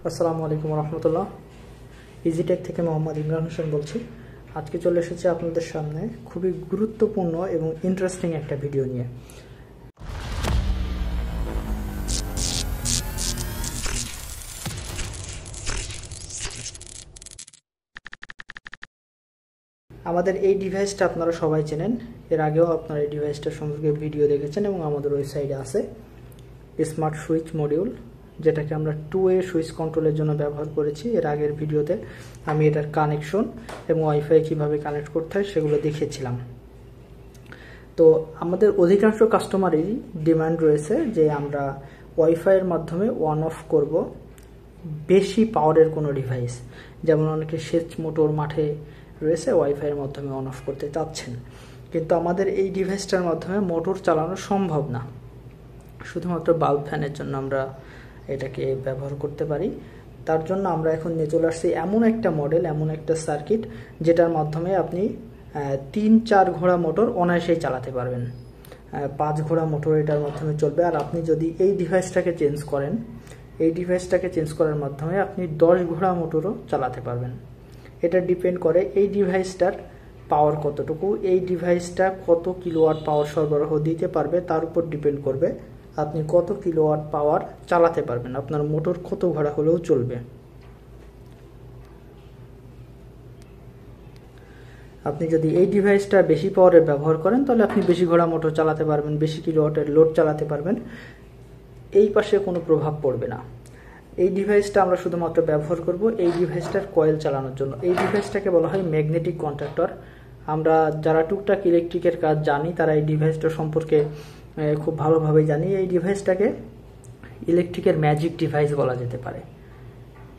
আসসালামু আলাইকুম রহমতুল্লাহ। ইজিটেক থেকে মোহাম্মদ ইমরান হোসেন বলছি। আজকে চলে এসেছি আপনাদের সামনে খুবই গুরুত্বপূর্ণ এবং ইন্টারেস্টিং একটা ভিডিও নিয়ে। আমাদের এই ডিভাইসটা আপনারা সবাই চেনেন, এর আগেও আপনারা এই ডিভাইসটা সম্পর্কে ভিডিও দেখেছেন এবং আমাদের ওয়েবসাইটে আছে। স্মার্ট সুইচ মডিউল, যেটাকে আমরা 2-ওয়ে সুইচ কন্ট্রোলের জন্য ব্যবহার করেছি। এর আগের ভিডিওতে আমি এটার কানেকশন এবং ওয়াইফাই কিভাবে কানেক্ট করতে হয় সেগুলো দেখিয়েছিলাম। তো আমাদের অধিকাংশ কাস্টমারই ডিমান্ড রয়েছে যে আমরা ওয়াইফাইয়ের মাধ্যমে অন অফ করব বেশি পাওয়ারের কোনো ডিভাইস, যেমন অনেকে সেচ মোটর মাঠে রয়েছে ওয়াইফাইয়ের মাধ্যমে অন অফ করতে চাচ্ছেন, কিন্তু আমাদের এই ডিভাইসটার মাধ্যমে মোটর চালানো সম্ভব না। শুধুমাত্র বাল্ব ফ্যানের জন্য আমরা এটাকে ব্যবহার করতে পারি। তার জন্য আমরা এখন নিয়ে চলে আসছি এমন একটা মডেল, এমন একটা সার্কিট যেটার মাধ্যমে আপনি 3-4 ঘোড়া মোটর অনায়াসেই চালাতে পারবেন। 5 ঘোড়া মোটর এটার মাধ্যমে চলবে। আর আপনি যদি এই ডিভাইসটাকে চেঞ্জ করেন, এই ডিভাইসটাকে চেঞ্জ করার মাধ্যমে আপনি 10 ঘোড়া মোটরও চালাতে পারবেন। এটা ডিপেন্ড করে এই ডিভাইসটার পাওয়ার কতটুকু, এই ডিভাইসটা কত কিলোওয়াট পাওয়ার সরবরাহ দিতে পারবে তার উপর ডিপেন্ড করবে আপনি কত কিলোওয়াট পাওয়ার চালাতে পারবেন, আপনার মোটর কত ঘোড়া হলেও চলবে। আপনি যদি এই ডিভাইসটা বেশি পাওয়ারের ব্যবহার করেন তাহলে আপনি বেশি ঘোড়া মোটর চালাতে পারবেন, বেশি কিলোওয়াটের লোড চালাতে পারবেন, এই পাশে কোনো প্রভাব পড়বে না। এই ডিভাইসটা আমরা শুধুমাত্র ব্যবহার করব এই ডিভাইসটার কয়েল চালানোর জন্য। এই ডিভাইসটাকে বলা হয় ম্যাগনেটিক কন্ট্যাক্টর। আমরা যারা টুকটাক ইলেকট্রিকের কাজ জানি তারা এই ডিভাইসটা সম্পর্কে খুব ভালোভাবে জানি। এই ডিভাইসটাকে ইলেকট্রিকের ম্যাজিক ডিভাইস বলা যেতে পারে।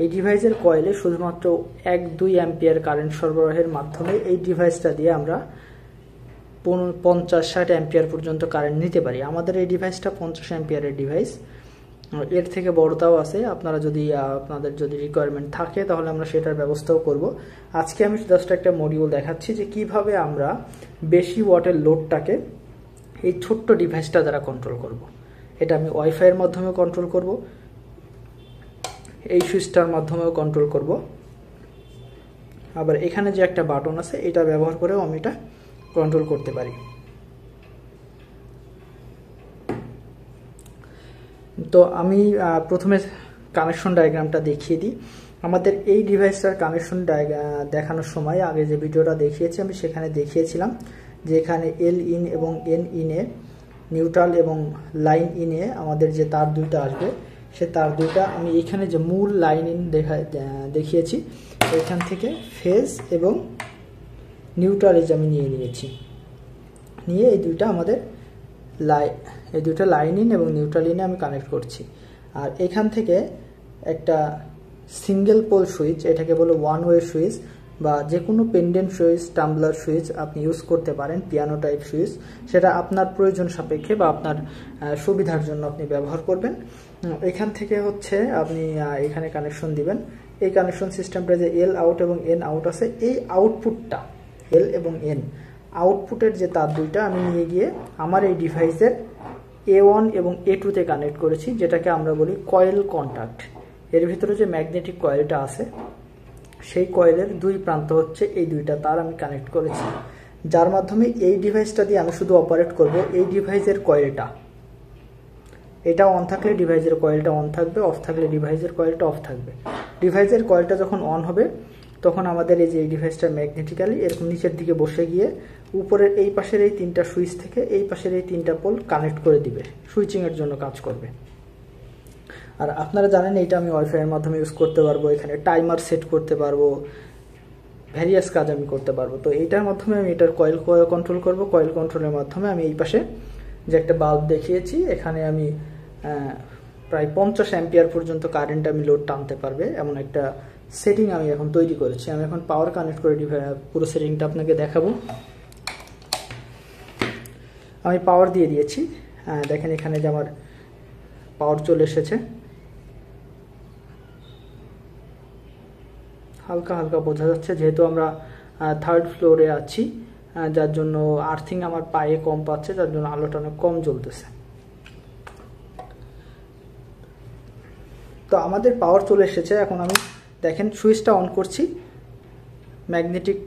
এই ডিভাইসের কয়েলে শুধুমাত্র 1-2 অ্যাম্পিয়ার কারেন্ট সরবরাহের মাধ্যমে এই ডিভাইসটা দিয়ে আমরা 50-60 অ্যাম্পিয়ার পর্যন্ত কারেন্ট নিতে পারি। আমাদের এই ডিভাইসটা 50 অ্যাম্পিয়ারের ডিভাইস, এর থেকে বড়টাও আছে। আপনাদের যদি রিকোয়ারমেন্ট থাকে তাহলে আমরা সেটার ব্যবস্থাও করব। আজকে আমি জাস্ট একটা মডিউল দেখাচ্ছি যে কিভাবে আমরা বেশি ওয়াটের লোডটাকে এই ছোট্ট ডিভাইসটা দ্বারা কন্ট্রোল করব। এটা আমি ওয়াইফাইয়ের মাধ্যমে কন্ট্রোল করব, এই সুইচটার মাধ্যমেও কন্ট্রোল করব, আবার এখানে যে একটা বাটন আছে এটা ব্যবহার করেও আমি এটা কন্ট্রোল করতে পারি। তো আমি প্রথমে কানেকশন ডায়াগ্রামটা দেখিয়ে দিই। আমাদের এই ডিভাইসটার কানেকশন দেখানোর সময় আগে যে ভিডিওটা দেখিয়েছি আমি সেখানে দেখিয়েছিলাম যে এখানে এল ইন এবং এন ইনে, নিউট্রাল এবং লাইন ইনে আমাদের যে তার দুইটা আসবে সে তার দুইটা আমি এখানে যে মূল লাইন ইন দেখিয়েছি এখান থেকে ফেজ এবং নিউট্রালিজ আমি নিয়ে নিয়েছি। নিয়ে এই দুইটা আমাদের এই দুটো লাইন ইন এবং নিউট্রাল ইনে আমি কানেক্ট করছি। আর এখান থেকে একটা সিঙ্গেল পোল সুইচ, এটাকে বলে 1-ওয়ে সুইচ বা যে কোনো পেন্ডেন্ট সুইচ, টাম্বলার সুইচ আপনি ইউজ করতে পারেন, পিয়ানো টাইপ সুইচ, সেটা আপনার প্রয়োজন সাপেক্ষে বা আপনার সুবিধার জন্য আপনি ব্যবহার করবেন। এখান থেকে হচ্ছে আপনি এখানে কানেকশন দিবেন। এই কানেকশন সিস্টেমটা যে এল আউট এবং এন আউট আছে, এই আউটপুটটা এল এবং এন আউটপুটের যে তার দুইটা আমি নিয়ে গিয়ে আমার এই ডিভাইসের A1 এবং A2 তে কানেক্ট করেছি, যেটাকে আমরা বলি কয়েল কন্ট্যাক্ট। এর ভিতরে যে ম্যাগনেটিক কয়েলটা আছে সেই কয়েলের দুই প্রান্ত হচ্ছে এই দুইটা তার আমি কানেক্ট করেছি, যার মাধ্যমে এই ডিভাইসটা দিয়ে আমি শুধু অপারেট করব এই ডিভাইসের কয়েলটা। এটা অন থাকলে ডিভাইসের কয়েলটা অন থাকবে, অফ থাকলে ডিভাইসের কয়েলটা অফ থাকবে। ডিভাইসের কয়েলটা যখন অন হবে তখন আমাদের এই যে এই ডিভাইসটা ম্যাগনেটিক্যালি এরকম নিচের দিকে বসে গিয়ে উপরের এই পাশের এই 3টা সুইচ থেকে এই পাশের এই 3টা পোল কানেক্ট করে দিবে, সুইচিংয়ের জন্য কাজ করবে। আর আপনারা জানেন এইটা আমি ওয়াইফাইয়ের মাধ্যমে ইউজ করতে পারবো, এখানে টাইমার সেট করতে পারবো, ভ্যারিয়াস কাজ আমি করতে পারবো। তো এইটার মাধ্যমে আমি এটার কয়েল কন্ট্রোল করব। কয়েল কন্ট্রোলের মাধ্যমে আমি এই পাশে যে একটা বাল্ব দেখিয়েছি এখানে আমি প্রায় 50 অ্যাম্পিয়ার পর্যন্ত কারেন্ট আমি লোড টানতে পারবে এমন একটা সেটিং আমি এখন তৈরি করেছি। আমি এখন পাওয়ার কানেক্ট করে পুরো সেটিংটা আপনাকে দেখাবো। আমি পাওয়ার দিয়ে দিয়েছি, দেখেন এখানে যে আমার পাওয়ার চলে এসেছে। হালকা হালকা বোঝা যাচ্ছে যেহেতু আমরা 3rd ফ্লোরে আছি, যার জন্য আর্থিং আমার পায়ে কম পাচ্ছে, যার জন্য আলোটা অনেক কম জ্বলতেছে। তো আমাদের পাওয়ার চলে এসেছে। এখন আমি দেখেন সুইচটা অন করছি, ম্যাগনেটিক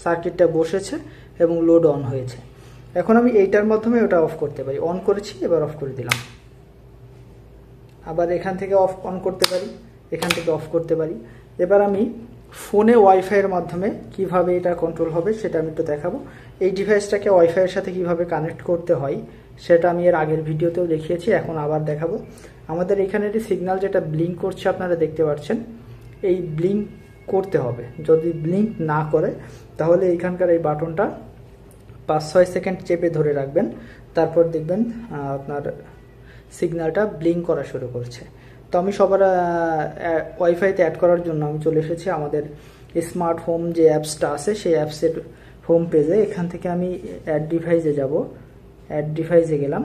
সার্কিটটা বসেছে এবং লোড অন হয়েছে। এখন আমি এইটার মাধ্যমে ওটা অফ করতে পারি। অন করেছি, এবার অফ করে দিলাম। আবার এখান থেকে অন করতে পারি, এখান থেকে অফ করতে পারি। এবার আমি ফোনে ওয়াইফাইয়ের মাধ্যমে কিভাবে এটা কন্ট্রোল হবে সেটা আমি একটু দেখাবো। এই ডিভাইসটাকে ওয়াইফাইয়ের সাথে কিভাবে কানেক্ট করতে হয় সেটা আমি এর আগের ভিডিওতেও দেখিয়েছি, এখন আবার দেখাবো। আমাদের এখানে যে সিগন্যাল যেটা ব্লিঙ্ক করছে আপনারা দেখতে পাচ্ছেন, এই ব্লিঙ্ক করতে হবে। যদি ব্লিঙ্ক না করে তাহলে এখানকার এই বাটনটা 5-6 সেকেন্ড চেপে ধরে রাখবেন, তারপর দেখবেন আপনার সিগন্যালটা ব্লিঙ্ক করা শুরু করছে। তো আমি সবার ওয়াইফাইতে অ্যাড করার জন্য আমি চলে এসেছি আমাদের স্মার্ট হোম যে অ্যাপসটা আছে সেই অ্যাপসের হোম পেজে। এখান থেকে আমি অ্যাড ডিভাইসে যাব, অ্যাড ডিভাইসে গেলাম,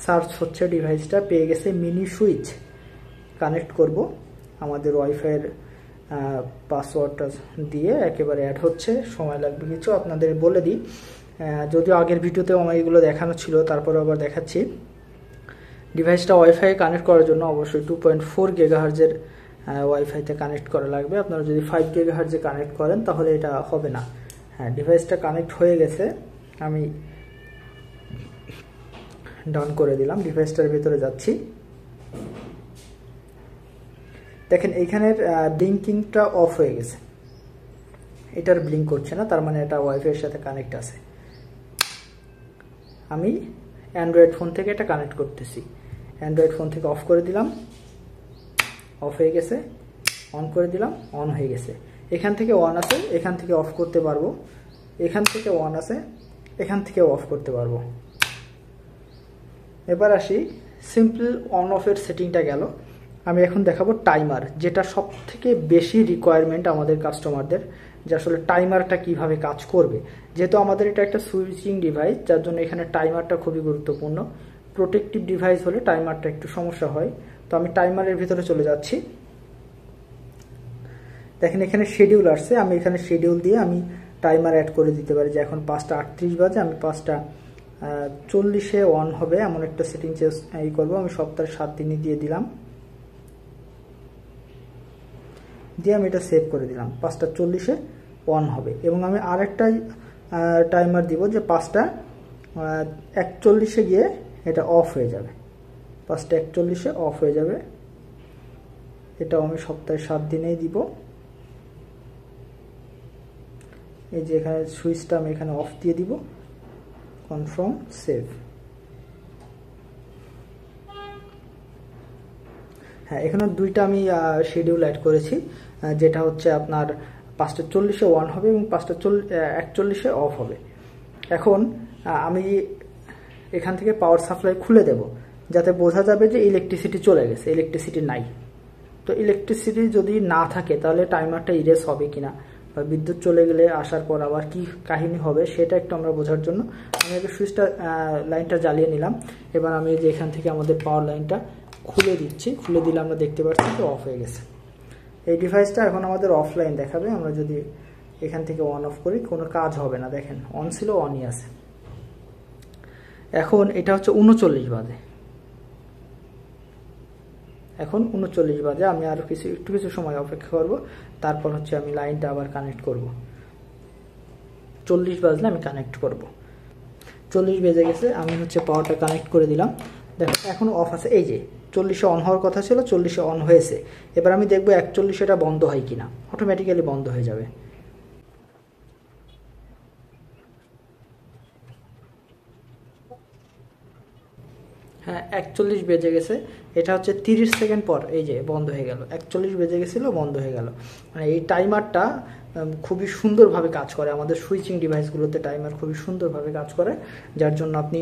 সার্চ হচ্ছে ডিভাইসটা, পেয়ে গেছে মিনি সুইচ। কানেক্ট করব আমাদের ওয়াইফাইয়ের পাসওয়ার্ডটা দিয়ে একেবারে অ্যাড হচ্ছে, সময় লাগবে কিছু। আপনাদের বলে দিই, যদিও আগের ভিডিওতেও আমার এগুলো দেখানো ছিল, তারপরে আবার দেখাচ্ছি। ডিভাইসটা ওয়াইফাই কানেক্ট করার জন্য অবশ্যই 2.4 গিগাহার্জের ওয়াইফাইতে কানেক্ট করা লাগবে। আপনারা যদি 5 গিগাহার্জে কানেক্ট করেন তাহলে এটা হবে না। হ্যাঁ, ডিভাইসটা কানেক্ট হয়ে গেছে, আমি ডান করে দিলাম। ডিভাইসটার ভিতরে যাচ্ছি, দেখেন এইখানের ব্লিঙ্কিংটা অফ হয়ে গেছে, এটার ব্লিঙ্ক করছে না, তার মানে এটা ওয়াইফাইয়ের সাথে কানেক্ট আছে। আমি অ্যান্ড্রয়েড ফোন থেকে এটা কানেক্ট করতেছি। অ্যান্ড্রয়েড ফোন থেকে অফ করে দিলাম, অফ হয়ে গেছে। অন করে দিলাম, অন হয়ে গেছে। এখান থেকে অন আছে, এখান থেকে অফ করতে পারবো। এখান থেকে অন আছে, এখান থেকে অফ করতে পারবো। এবার আসি, সিম্পল অন অফের সেটিংটা গেল। আমি এখন দেখাবো টাইমার, যেটা সব থেকে বেশি রিকোয়ারমেন্ট আমাদের কাস্টমারদের, যে আসলে টাইমারটা কিভাবে কাজ করবে। যেহেতু আমাদের এটা একটা সুইচিং ডিভাইস, যার জন্য এখানে টাইমারটা খুবই গুরুত্বপূর্ণ। প্রোটেক্টিভ ডিভাইস হলে টাইমারটা একটু সমস্যা হয়। তো আমি টাইমারের ভিতরে চলে যাচ্ছি। দেখেন এখানে শিডিউল আসছে, আমি এখানে শিডিউল দিয়ে আমি টাইমার অ্যাড করে দিতে পারি যে এখন 5:38 বাজে, আমি 5:40-এ অন হবে এমন একটা সেটিং এই করবো। আমি সপ্তাহে 7 দিনই দিয়ে দিলাম, দিয়ে আমি এটা সেভ করে দিলাম। 5:40-এ অন হবে। এবং আমি আরেকটা টাইমার দিব যে 5:41-এ গিয়ে এটা অফ হয়ে যাবে। 5:41-এ অফ হয়ে যাবে। এটাও আমি সপ্তাহে 7 দিনেই দিব। এই যে এখানে সুইচটা আমি এখানে অফ দিয়ে দিব, কনফার্ম, সেভ। হ্যাঁ, এখানে দুইটা আমি শিডিউল অ্যাড করেছি, যেটা হচ্ছে আপনার 5:40-এ অন হবে এবং 5:41-এ অফ হবে। এখন আমি এখান থেকে পাওয়ার সাপ্লাই খুলে দেব, যাতে বোঝা যাবে যে ইলেকট্রিসিটি চলে গেছে, ইলেকট্রিসিটি নাই। তো ইলেকট্রিসিটি যদি না থাকে তাহলে টাইমারটা ইরেজ হবে কিনা, বা বিদ্যুৎ চলে গেলে আসার পর আবার কি কাহিনী হবে সেটা একটু আমরা বোঝার জন্য আমি আগে সুইচটা লাইনটা জ্বালিয়ে নিলাম। এবার আমি যে এখান থেকে আমাদের পাওয়ার লাইনটা খুলে দিচ্ছি, খুলে দিলে আমরা দেখতে পাচ্ছি যে অফ হয়ে গেছে। এই ডিভাইসটা এখন আমাদের অফলাইন দেখাবে। আমরা যদি এখান থেকে অন অফ করি কোনো কাজ হবে না, দেখেন অন ছিল, অনই আছে। এখন এটা হচ্ছে 39 বাজে, এখন 39 বাজে। আমি আরো একটু কিছু সময় অপেক্ষা করব, তারপর হচ্ছে আমি লাইনটা আবার কানেক্ট করব। 40 বাজলে আমি কানেক্ট করব। 40 বেজে গেছে, আমি হচ্ছে পাওয়ারটা কানেক্ট করে দিলাম। দেখো এখন অফ আছে, এই যে 40-এ অন হওয়ার কথা ছিল, 40-এ অন হয়েছে। এবার আমি দেখবো 41-এ এটা বন্ধ হয় কিনা, অটোমেটিক্যালি বন্ধ হয়ে যাবে। হ্যাঁ, 41 বেজে গেছে। এটা হচ্ছে 30 সেকেন্ড পর এই যে বন্ধ হয়ে গেল। 41 বেজে গেছিলো, বন্ধ হয়ে গেল। মানে এই টাইমারটা খুবই সুন্দরভাবে কাজ করে। আমাদের সুইচিং ডিভাইসগুলোতে টাইমার খুবই সুন্দরভাবে কাজ করে, যার জন্য আপনি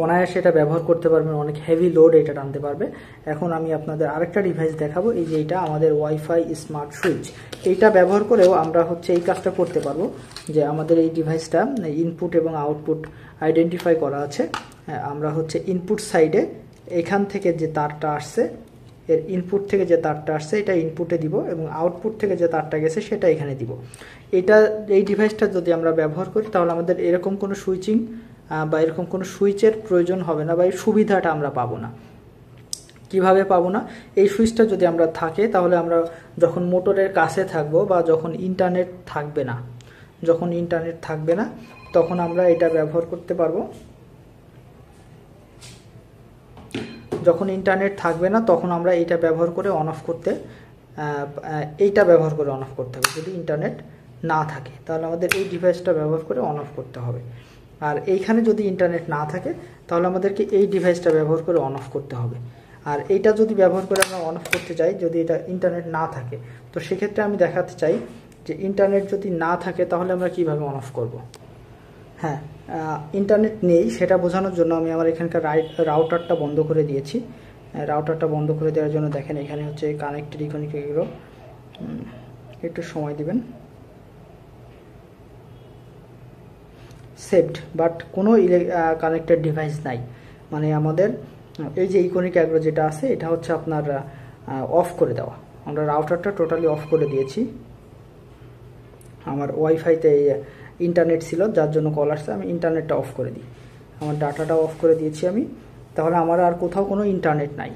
অনায়াসে এটা ব্যবহার করতে পারবেন, অনেক হেভি লোড এটা টানতে পারবে। এখন আমি আপনাদের আরেকটা ডিভাইস দেখাবো। এই যে এটা আমাদের ওয়াইফাই স্মার্ট সুইচ, এইটা ব্যবহার করেও আমরা হচ্ছে এই কাজটা করতে পারবো, যে আমাদের এই ডিভাইসটা ইনপুট এবং আউটপুট আইডেন্টিফাই করা আছে। আমরা হচ্ছে ইনপুট সাইডে এখান থেকে যে তারটা আসছে, এর ইনপুট থেকে যে তারটা আসছে এটা ইনপুটে দিব, এবং আউটপুট থেকে যে তারটা গেছে সেটা এখানে দিব। এই ডিভাইসটা যদি আমরা ব্যবহার করি তাহলে আমাদের এরকম কোনো সুইচিং বা এরকম কোনো সুইচের প্রয়োজন হবে না, বা এই সুবিধাটা আমরা পাবো না। কিভাবে পাবো না, এই সুইচটা যদি আমরা থাকে তাহলে আমরা যখন মোটরের কাছে থাকবো বা যখন ইন্টারনেট থাকবে না, তখন আমরা এটা ব্যবহার করতে পারবো। যখন ইন্টারনেট থাকবে না তখন আমরা এইটা ব্যবহার করে অন অফ করতে হবে। যদি ইন্টারনেট না থাকে তাহলে আমাদের এই ডিভাইসটা ব্যবহার করে অন অফ করতে হবে। আর এইখানে যদি ইন্টারনেট না থাকে তাহলে আমাদেরকে এই ডিভাইসটা ব্যবহার করে অন অফ করতে হবে। আর এইটা যদি ব্যবহার করে আমরা অন অফ করতে চাই, যদি এটা ইন্টারনেট না থাকে, তো সেক্ষেত্রে আমি দেখাতে চাই যে ইন্টারনেট যদি না থাকে তাহলে আমরা কিভাবে অন অফ করব। হ্যাঁ, ইন্টারনেট নেই সেটা বোঝানোর জন্য আমি আমার এখানকার রাউটারটা বন্ধ করে দিয়েছি। রাউটারটা বন্ধ করে দেওয়ার জন্য দেখেন এখানে হচ্ছে কানেক্টেড ইকনিক, এগুলো একটু সময় দিবেন। সেভড, বাট কোনো কানেক্টেড ডিভাইস নাই, মানে আমাদের এই যে ইকনিক অ্যাগ্রো যেটা আছে এটা হচ্ছে আপনার অফ করে দেওয়া। আমরা রাউটারটা টোটালি অফ করে দিয়েছি। আমার ওয়াইফাইতে ইন্টারনেট ছিল যার জন্য কল আসছে, আমি ইন্টারনেটটা অফ করে দিই, আমার ডাটাটা অফ করে দিয়েছি আমি। তাহলে আমার আর কোথাও কোনো ইন্টারনেট নাই,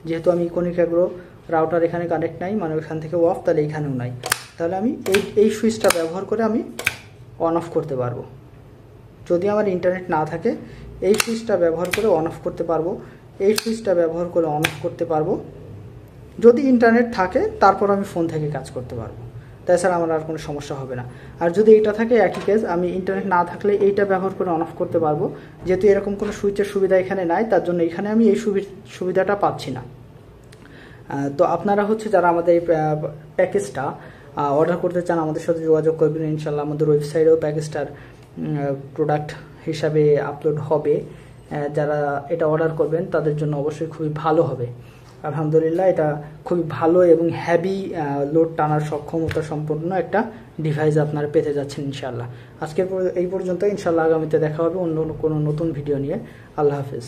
যেহেতু আমি ইকনিক অ্যাগ্রো রাউটার এখানে কানেক্ট নাই, মানে ওইখান থেকে অফ, তাহলে এইখানেও নাই। তাহলে আমি এই সুইচটা ব্যবহার করে আমি অন অফ করতে পারবো। যদি আমার ইন্টারনেট না থাকে এই সুইচটা ব্যবহার করে অন অফ করতে পারবো, এই সুইচটা ব্যবহার করে অন অফ করতে পারবো। যদি ইন্টারনেট থাকে তারপর আমি ফোন থেকে কাজ করতে পারবো, তাছাড়া আমার আর কোনো সমস্যা হবে না। আর যদি এটা থাকে একই কেস, আমি ইন্টারনেট না থাকলে এইটা ব্যবহার করে অন অফ করতে পারবো। যেহেতু এরকম কোনো সুইচের সুবিধা এখানে নাই, তার জন্য এখানে আমি এই সুবিধাটা পাচ্ছি না। তো আপনারা হচ্ছে যারা আমাদের এই প্যাকেজটা অর্ডার করতে চান আমাদের সাথে যোগাযোগ করবেন। ইনশাল্লাহ আমাদের ওয়েবসাইটেও প্যাকেজটার প্রোডাক্ট হিসাবে আপলোড হবে। যারা এটা অর্ডার করবেন তাদের জন্য অবশ্যই খুবই ভালো হবে। আলহামদুলিল্লাহ, এটা খুবই ভালো এবং হ্যাভি লোড টানার সক্ষমতা সম্পন্ন একটা ডিভাইস আপনারা পেতে যাচ্ছেন ইনশাল্লাহ। আজকের এই পর্যন্ত, ইনশাল্লাহ আগামীতে দেখা হবে অন্য কোনো নতুন ভিডিও নিয়ে। আল্লাহ হাফেজ।